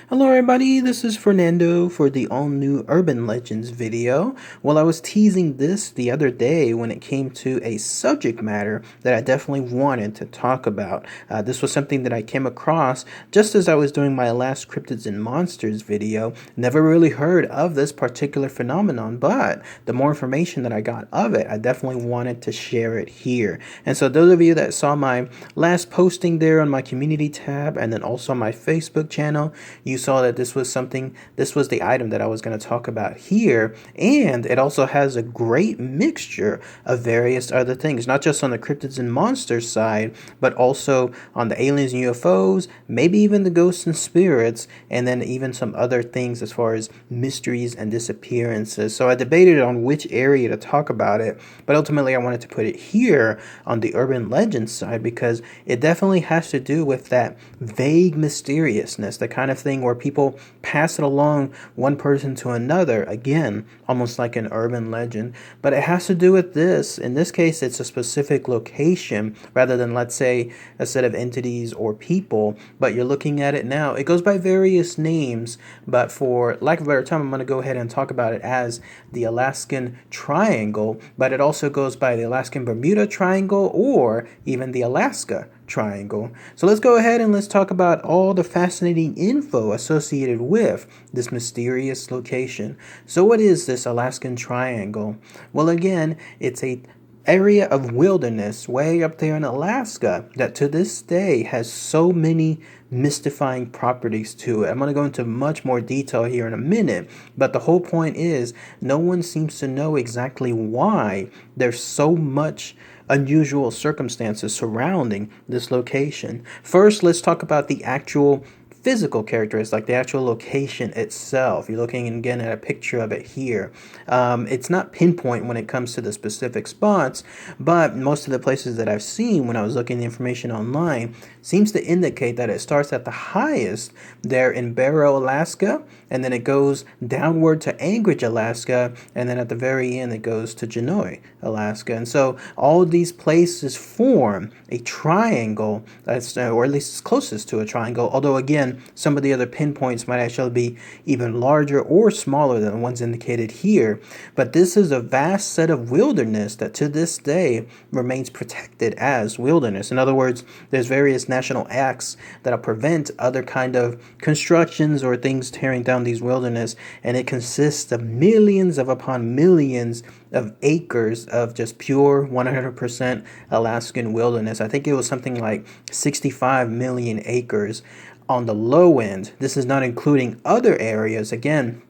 Hello everybody, this is Fernando for the all-new Urban Legends video. Well, I was teasing this the other day when it came to a subject matter that I definitely wanted to talk about. This was something that I came across just as I was doing my last Cryptids and Monsters video. Never really heard of this particular phenomenon, but the more information that I got of it, I definitely wanted to share it here. And so those of you that saw my last posting there on my community tab and then also my Facebook channel, you saw that this was the item that I was going to talk about here, and it also has a great mixture of various other things, not just on the cryptids and monsters side, but also on the aliens and UFOs, maybe even the ghosts and spirits, and then even some other things as far as mysteries and disappearances. So I debated on which area to talk about it, but ultimately I wanted to put it here on the urban legends side because it definitely has to do with that vague mysteriousness, the kind of thing where people pass it along one person to another, again, almost like an urban legend. But it has to do with this. In this case, it's a specific location rather than, let's say, a set of entities or people. But you're looking at it now. It goes by various names, but for lack of a better time, I'm going to go ahead and talk about it as the Alaskan Triangle, but it also goes by the Alaskan Bermuda Triangle or even the Alaska Triangle. So let's go ahead and let's talk about all the fascinating info associated with this mysterious location. So what is this Alaskan Triangle? Well, again, it's a area of wilderness way up there in Alaska that to this day has so many mystifying properties to it. I'm going to go into much more detail here in a minute, but the whole point is no one seems to know exactly why there's so much unusual circumstances surrounding this location. First, let's talk about the actual physical characteristics, like the actual location itself. You're looking again at a picture of it here. It's not pinpoint when it comes to the specific spots, but most of the places that I've seen when I was looking at the information online seems to indicate that it starts at the highest there in Barrow, Alaska, and then it goes downward to Anchorage, Alaska, and then at the very end it goes to Genoa, Alaska. And so all of these places form a triangle, that's, or at least it's closest to a triangle, although again, some of the other pinpoints might actually be even larger or smaller than the ones indicated here. But this is a vast set of wilderness that to this day remains protected as wilderness. In other words, there's various national acts that'll prevent other kind of constructions or things tearing down these wilderness, and it consists of millions of upon millions of acres of just pure 100% Alaskan wilderness. I think it was something like 65 million acres on the low end. This is not including other areas, again,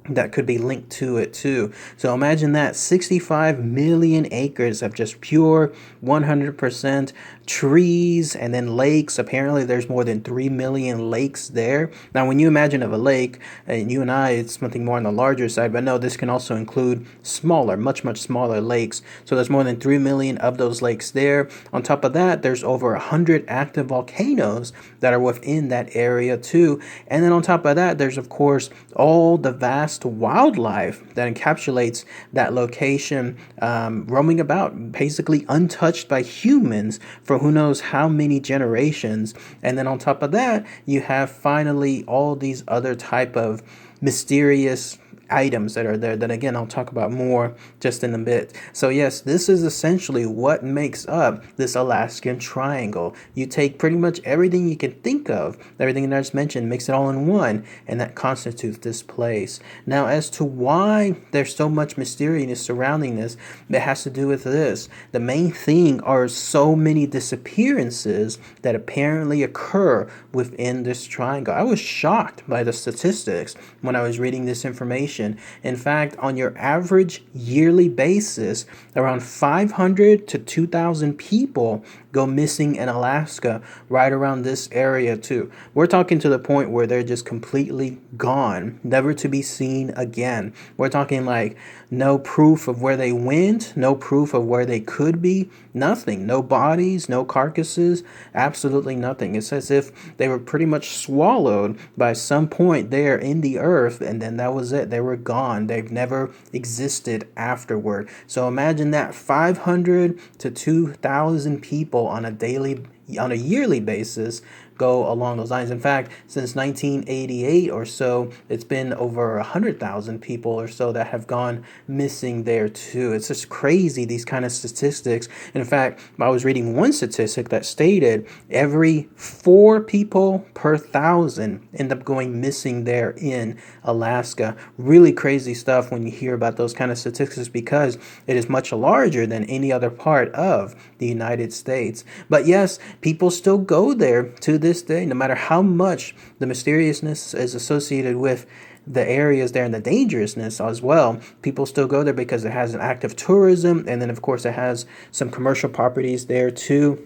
that could be linked to it too. So imagine that 65 million acres of just pure 100% trees and then lakes. Apparently there's more than 3 million lakes there. Now when you imagine of a lake, and you and I, it's something more on the larger side, but no, this can also include smaller, much smaller lakes. So there's more than 3 million of those lakes there. On top of that, there's over 100 active volcanoes that are within that area too. And then on top of that, there's of course all the vast wildlife that encapsulates that location, roaming about basically untouched by humans for who knows how many generations. And then on top of that, you have finally all these other type of mysterious items that are there that again I'll talk about more just in a bit. So yes, this is essentially what makes up this Alaskan Triangle. You take pretty much everything you can think of, everything that I just mentioned, mix it all in one, and that constitutes this place. Now as to why there's so much mystery surrounding this, it has to do with this. The main thing are so many disappearances that apparently occur within this triangle. I was shocked by the statistics when I was reading this information. In fact, on your average yearly basis, around 500 to 2,000 people go missing in Alaska right around this area too. We're talking to the point where they're just completely gone, never to be seen again. We're talking like no proof of where they went, no proof of where they could be, nothing. No bodies, no carcasses, absolutely nothing. It's as if they were pretty much swallowed by some point there in the earth, and then that was it. They were gone. They've never existed afterward. So imagine that 500 to 2,000 people on a yearly basis go along those lines. In fact, since 1988 or so, it's been over 100,000 people or so that have gone missing there too. It's just crazy, these kind of statistics. And in fact, I was reading one statistic that stated every 4 people per 1,000 end up going missing there in Alaska. Really crazy stuff when you hear about those kind of statistics, because it is much larger than any other part of the United States. But yes, people still go there to this day, no matter how much the mysteriousness is associated with the areas there and the dangerousness as well. People still go there because it has an active tourism, and then of course it has some commercial properties there too.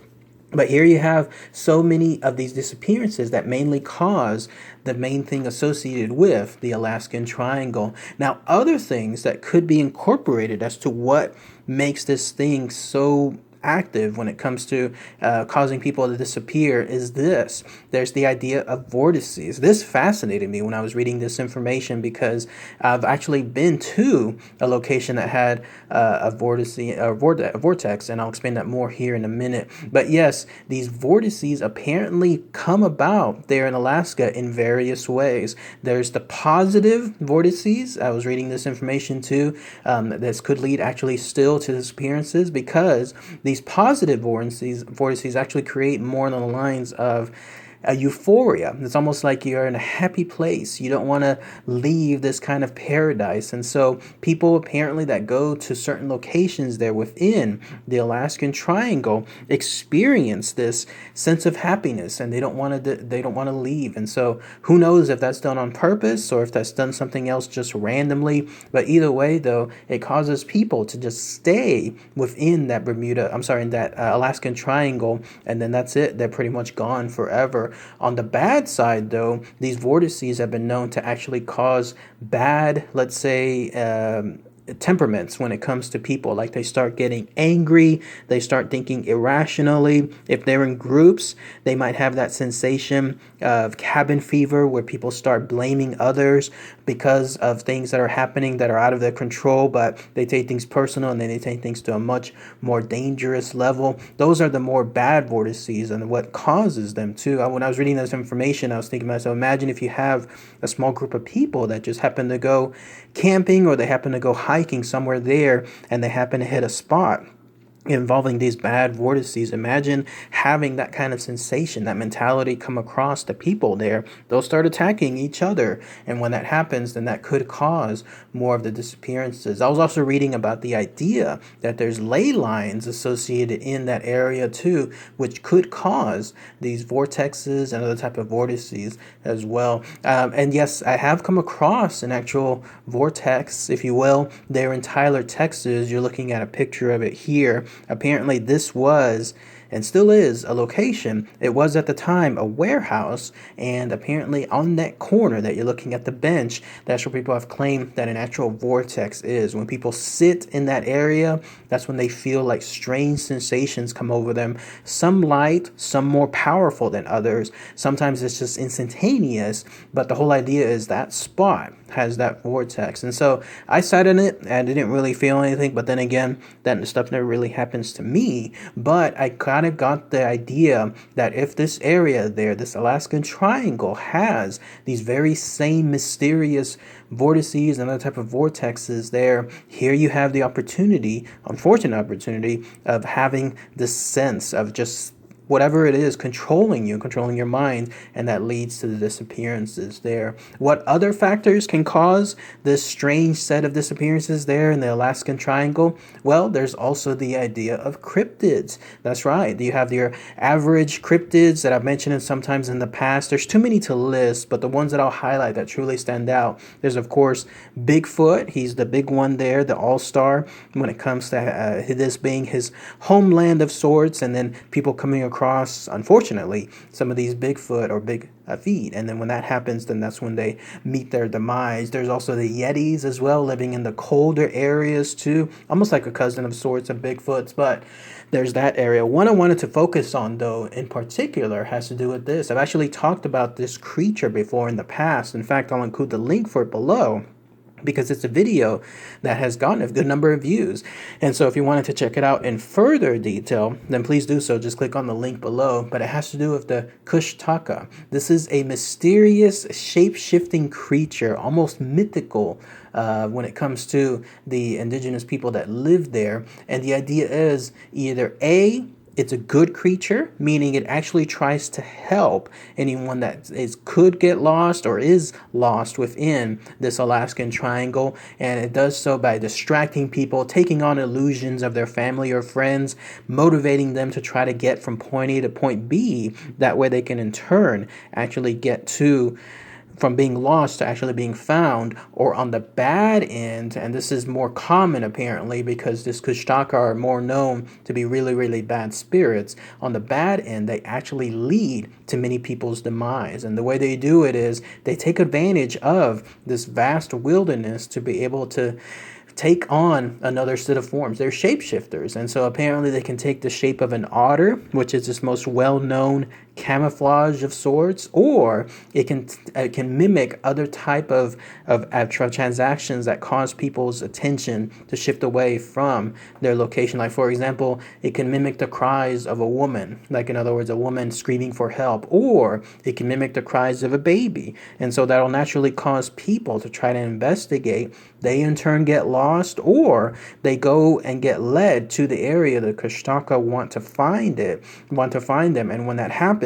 But here you have so many of these disappearances that mainly cause the main thing associated with the Alaskan Triangle. Now, other things that could be incorporated as to what makes this thing so active when it comes to causing people to disappear is this. There's the idea of vortices. This fascinated me when I was reading this information, because I've actually been to a location that had a vortex, and I'll explain that more here in a minute. But yes, these vortices apparently come about there in Alaska in various ways. There's the positive vortices. I was reading this information too. This could lead actually still to disappearances, because these positive vortices actually create more along the lines of a euphoria. It's almost like you're in a happy place. You don't want to leave this kind of paradise. And so people apparently that go to certain locations there within the Alaskan Triangle experience this sense of happiness, and they don't want to leave. And so who knows if that's done on purpose or if that's done something else just randomly. But either way, though, it causes people to just stay within that Alaskan Triangle, and then that's it. They're pretty much gone forever. On the bad side, though, these vortices have been known to actually cause bad, let's say, temperaments when it comes to people. Like, they start getting angry, they start thinking irrationally. If they're in groups, they might have that sensation of cabin fever, where people start blaming others because of things that are happening that are out of their control, but they take things personal, and then they take things to a much more dangerous level. Those are the more bad vortices, and what causes them too. When I was reading this information, I was thinking to myself, imagine if you have a small group of people that just happen to go camping, or they happen to go hiking somewhere there, and they happen to hit a spot involving these bad vortices. Imagine having that kind of sensation, that mentality come across the people there. They'll start attacking each other, and when that happens, then that could cause more of the disappearances. I was also reading about the idea that there's ley lines associated in that area too, which could cause these vortexes and other type of vortices as well. And yes, I have come across an actual vortex, if you will, there in Tyler, Texas. You're looking at a picture of it here. Apparently this was, and still is, a location. It was at the time a warehouse, and apparently on that corner that you're looking at, the bench, that's where people have claimed that an actual vortex is. When people sit in that area, that's when they feel like strange sensations come over them. Some light, some more powerful than others. Sometimes it's just instantaneous, but the whole idea is that spot has that vortex. And so I sat in it, and I didn't really feel anything, but then again, that stuff never really happens to me. But I kind of got the idea that if this area there, this Alaskan Triangle, has these very same mysterious vortices and other type of vortexes there, here you have the opportunity, unfortunate opportunity, of having this sense of just whatever it is controlling you, controlling your mind, and that leads to the disappearances there. What other factors can cause this strange set of disappearances there in the Alaskan Triangle? Well, there's also the idea of cryptids. That's right. You have your average cryptids that I've mentioned sometimes in the past. There's too many to list, but the ones that I'll highlight that truly stand out, there's of course Bigfoot. He's the big one there, the all-star when it comes to this being his homeland of sorts, and then people coming across, unfortunately, some of these Bigfoot or big feet, and then when that happens, then that's when they meet their demise. There's also the Yetis as well, living in the colder areas too, almost like a cousin of sorts of Bigfoots, but there's that area. One I wanted to focus on, though, in particular, has to do with this. I've actually talked about this creature before in the past. In fact, I'll include the link for it below. because it's a video that has gotten a good number of views. And so if you wanted to check it out in further detail, then please do so. Just click on the link below. But it has to do with the Kushtaka. This is a mysterious, shape-shifting creature, almost mythical when it comes to the indigenous people that live there. And the idea is either it's a good creature, meaning it actually tries to help anyone that could get lost or is lost within this Alaskan Triangle. And it does so by distracting people, taking on illusions of their family or friends, motivating them to try to get from point A to point B. That way they can in turn actually get from being lost to actually being found. Or on the bad end, and this is more common apparently because this Kushtaka are more known to be really, really bad spirits. On the bad end, they actually lead to many people's demise. And the way they do it is they take advantage of this vast wilderness to be able to take on another set of forms. They're shapeshifters. And so apparently they can take the shape of an otter, which is this most well-known camouflage of sorts, or it can mimic other type of transactions that cause people's attention to shift away from their location. Like, for example, it can mimic the cries of a woman, like in other words, a woman screaming for help, or it can mimic the cries of a baby. And so that'll naturally cause people to try to investigate. They in turn get lost, or they go and get led to the area the Kushtaka want to find them. And when that happens,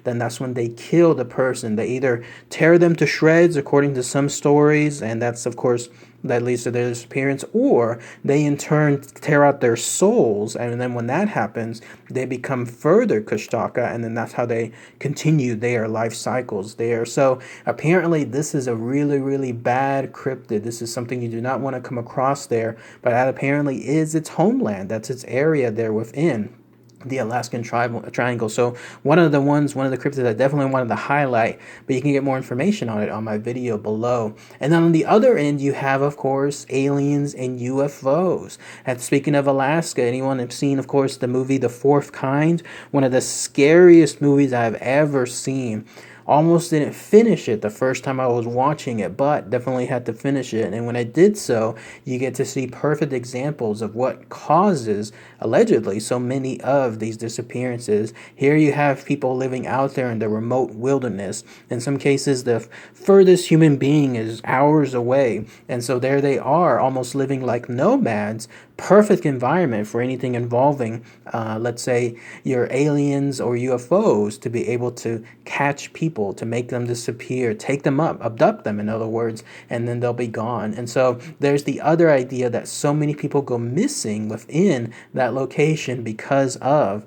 then that's when they kill the person. They either tear them to shreds, according to some stories, and that's of course that leads to their disappearance, or they in turn tear out their souls, and then when that happens, they become further Kushtaka, and then that's how they continue their life cycles there. So apparently this is a really, really bad cryptid. This is something you do not want to come across there, but that apparently is its homeland. That's its area there within the Alaskan Triangle. So one of the cryptids I definitely wanted to highlight, but you can get more information on it on my video below. And then on the other end, you have, of course, aliens and UFOs. And speaking of Alaska, anyone have seen, of course, the movie The Fourth Kind? One of the scariest movies I've ever seen. Almost didn't finish it the first time I was watching it, but definitely had to finish it. And when I did so, you get to see perfect examples of what causes, allegedly, so many of these disappearances. Here you have people living out there in the remote wilderness. In some cases, the furthest human being is hours away. And so there they are, almost living like nomads. Perfect environment for anything involving, let's say, your aliens or UFOs to be able to catch people, to make them disappear, take them up, abduct them, in other words, and then they'll be gone. And so there's the other idea that so many people go missing within that location because of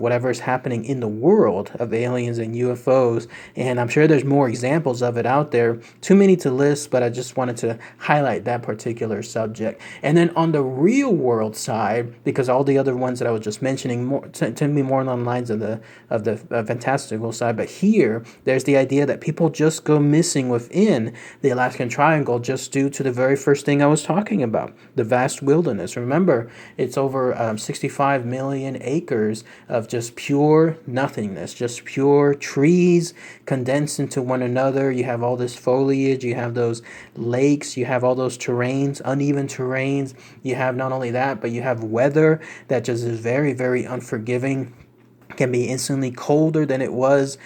whatever is happening in the world of aliens and UFOs. And I'm sure there's more examples of it out there. Too many to list, but I just wanted to highlight that particular subject. And then on the real world side, because all the other ones that I was just mentioning tend to be more along the lines of the fantastical side, but here there's the idea that people just go missing within the Alaskan Triangle just due to the very first thing I was talking about, the vast wilderness. Remember, it's over 65 million acres of just pure nothingness, just pure trees condensed into one another. You have all this foliage, you have those lakes, you have all those terrains, uneven terrains. You have not only that, but you have weather that just is very, very unforgiving. Can be instantly colder than it was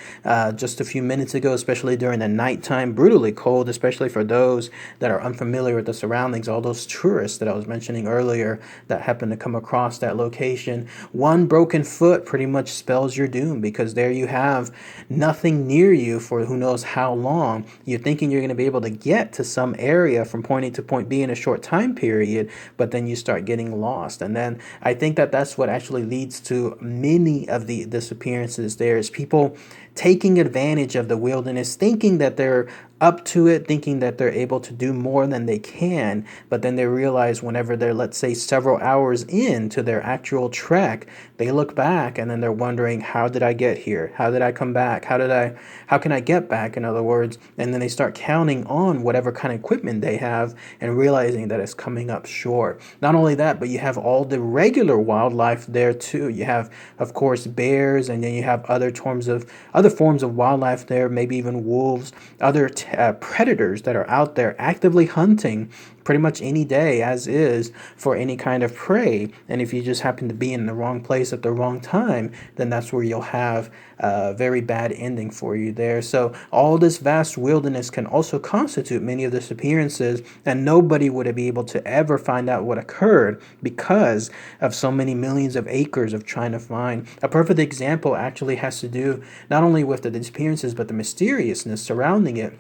just a few minutes ago, especially during the nighttime. Brutally cold, especially for those that are unfamiliar with the surroundings, all those tourists that I was mentioning earlier that happen to come across that location. One broken foot pretty much spells your doom, because there you have nothing near you for who knows how long. You're thinking you're going to be able to get to some area from point A to point B in a short time period, but then you start getting lost. And then I think that that's what actually leads to many of the disappearances. There's people taking advantage of the wilderness, thinking that they're up to it, thinking that they're able to do more than they can, but then they realize whenever they're, let's say, several hours into their actual trek, they look back and then they're wondering, how did I get here? How did I come back? How can I get back, in other words? And then they start counting on whatever kind of equipment they have and realizing that it's coming up short. Not only that, but you have all the regular wildlife there too. You have, of course, bears, and then you have other other forms of wildlife there, maybe even wolves, other predators that are out there actively hunting pretty much any day as is for any kind of prey. And if you just happen to be in the wrong place at the wrong time, then that's where you'll have a very bad ending for you there. So all this vast wilderness can also constitute many of the disappearances, and nobody would be able to ever find out what occurred because of so many millions of acres of trying to find. A perfect example actually has to do not only with the disappearances but the mysteriousness surrounding it,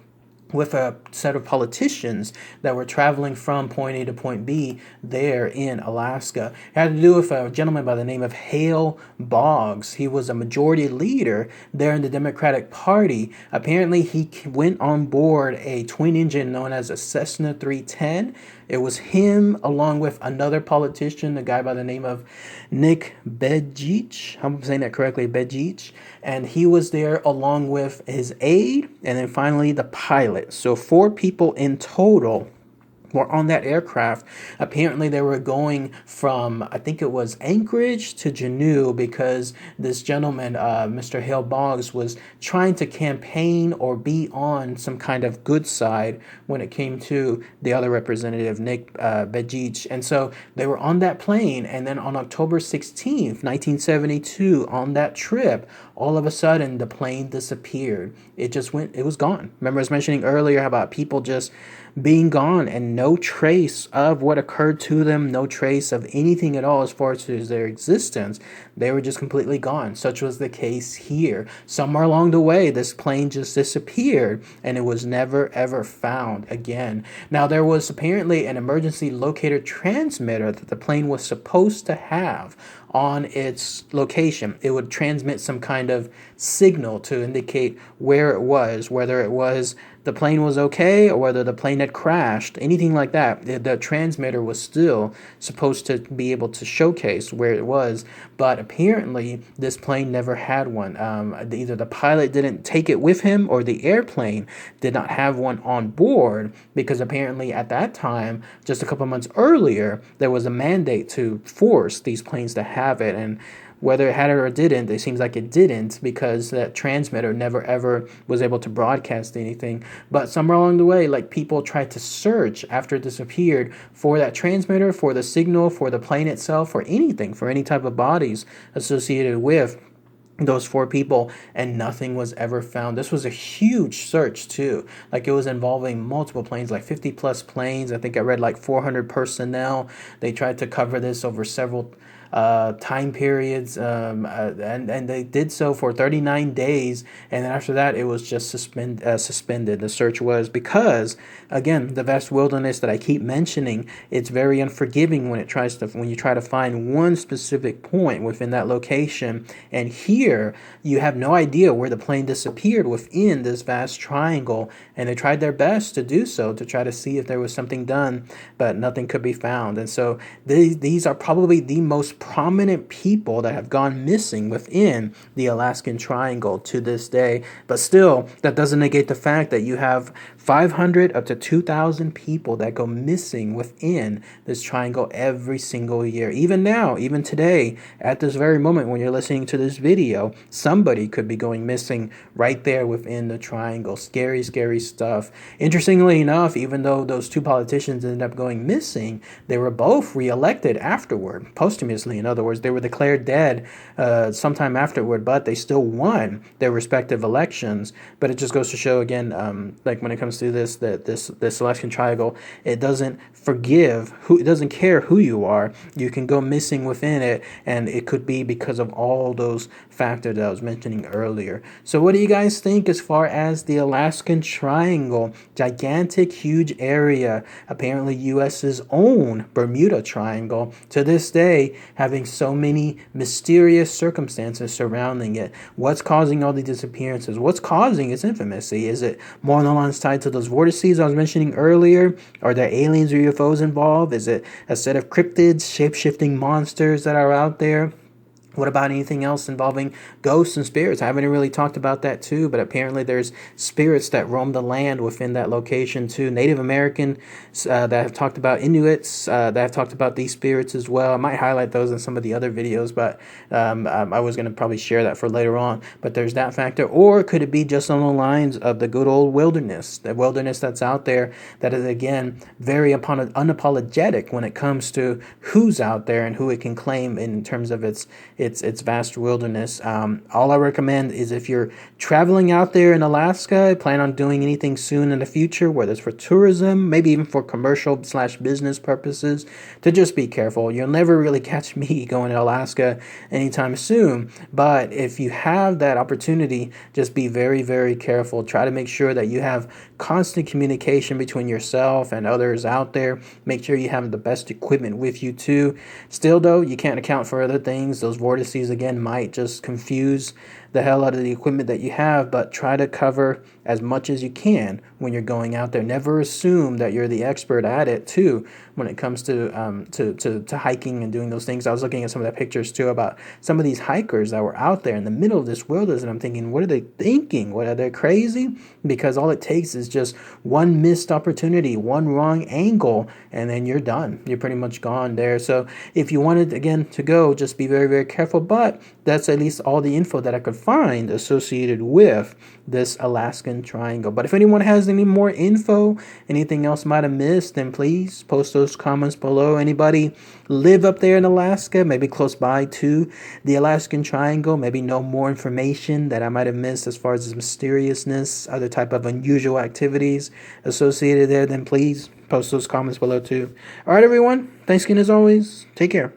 with a set of politicians that were traveling from point A to point B there in Alaska. It had to do with a gentleman by the name of Hale Boggs. He was a majority leader there in the Democratic Party. Apparently, he went on board a twin engine known as a Cessna 310. It was him along with another politician, a guy by the name of Nick Begich. I'm saying that correctly, Begich. And he was there along with his aide and then finally the pilot. So 4 people in total were on that aircraft. Apparently they were going from, I think it was Anchorage to Juneau, because this gentleman, Mr. Hale Boggs, was trying to campaign or be on some kind of good side when it came to the other representative, Nick Begich. And so they were on that plane, and then on October 16th, 1972, on that trip, all of a sudden the plane disappeared. It was gone. Remember I was mentioning earlier about people just being gone and no trace of what occurred to them, no trace of anything at all as far as their existence. They were just completely gone. Such was the case here. Somewhere along the way, this plane just disappeared and it was never ever found again. Now, there was apparently an emergency locator transmitter that the plane was supposed to have on its location. It would transmit some kind of signal to indicate where it was, whether it was the plane was okay or whether the plane had crashed, anything like that. The transmitter was still supposed to be able to showcase where it was, but apparently this plane never had one. Either the pilot didn't take it with him or the airplane did not have one on board, because apparently at that time, just a couple months earlier, there was a mandate to force these planes to have it. And whether it had it or didn't, it seems like it didn't, because that transmitter never ever was able to broadcast anything. But somewhere along the way, like, people tried to search after it disappeared for that transmitter, for the signal, for the plane itself, for anything, for any type of bodies associated with those 4 people, and nothing was ever found. This was a huge search too. Like, it was involving multiple planes, like 50 plus planes. I think I read like 400 personnel. They tried to cover this over several time periods, and they did so for 39 days, and then after that it was just suspended. The search was, because again, the vast wilderness that I keep mentioning, it's very unforgiving when you try to find one specific point within that location. And here you have no idea where the plane disappeared within this vast triangle, and they tried their best to do so, to try to see if there was something done, but nothing could be found. And so these are probably the most prominent people that have gone missing within the Alaskan Triangle to this day. But still, that doesn't negate the fact that you have 500 up to 2,000 people that go missing within this triangle every single year. Even now, even today, at this very moment when you're listening to this video, somebody could be going missing right there within the triangle. Scary, scary stuff. Interestingly enough, even though those 2 politicians ended up going missing, they were both reelected afterward, posthumously. In other words, they were declared dead sometime afterward, but they still won their respective elections. But it just goes to show again, like when it comes to this Alaskan Triangle, it doesn't it doesn't care who you are. You can go missing within it, and it could be because of all those factors that I was mentioning earlier. So what do you guys think as far as the Alaskan Triangle? Gigantic, huge area, apparently US's own Bermuda Triangle, to this day having so many mysterious circumstances surrounding it. What's causing all the disappearances? What's causing its infamousy? Is it more on the lines tied to those vortices I was mentioning earlier? Are there aliens or UFOs involved? Is it a set of cryptids, shape-shifting monsters that are out there? What about anything else involving ghosts and spirits? I haven't really talked about that too, but apparently there's spirits that roam the land within that location too. Native American that have talked about Inuits that have talked about these spirits as well. I might highlight those in some of the other videos, but I was going to probably share that for later on. But there's that factor. Or could it be just on the lines of the good old wilderness, the wilderness that's out there that is, again, very unapologetic when it comes to who's out there and who it can claim in terms of its vast wilderness. All I recommend is if you're traveling out there in Alaska, plan on doing anything soon in the future, whether it's for tourism, maybe even for commercial/business purposes, to just be careful. You'll never really catch me going to Alaska anytime soon, but if you have that opportunity, just be very, very careful. Try to make sure that you have constant communication between yourself and others out there. Make sure you have the best equipment with you too. Still though, you can't account for other things. Those vortices again might just confuse the hell out of the equipment that you have, but try to cover as much as you can when you're going out there. Never assume that you're the expert at it too when it comes to hiking and doing those things. I was looking at some of the pictures too about some of these hikers that were out there in the middle of this wilderness, and I'm thinking, what are they thinking? What, are they crazy? Because all it takes is just one missed opportunity, one wrong angle, and then you're done. You're pretty much gone there. So if you wanted again to go, just be very, very careful. But that's at least all the info that I could find associated with this Alaskan Triangle. But if anyone has any more info, anything else might have missed, then please post those comments below. Anybody live up there in Alaska, maybe close by to the Alaskan Triangle, maybe know more information that I might have missed as far as mysteriousness, other type of unusual activities associated there, then please post those comments below too. All right, everyone. Thanks again as always. Take care.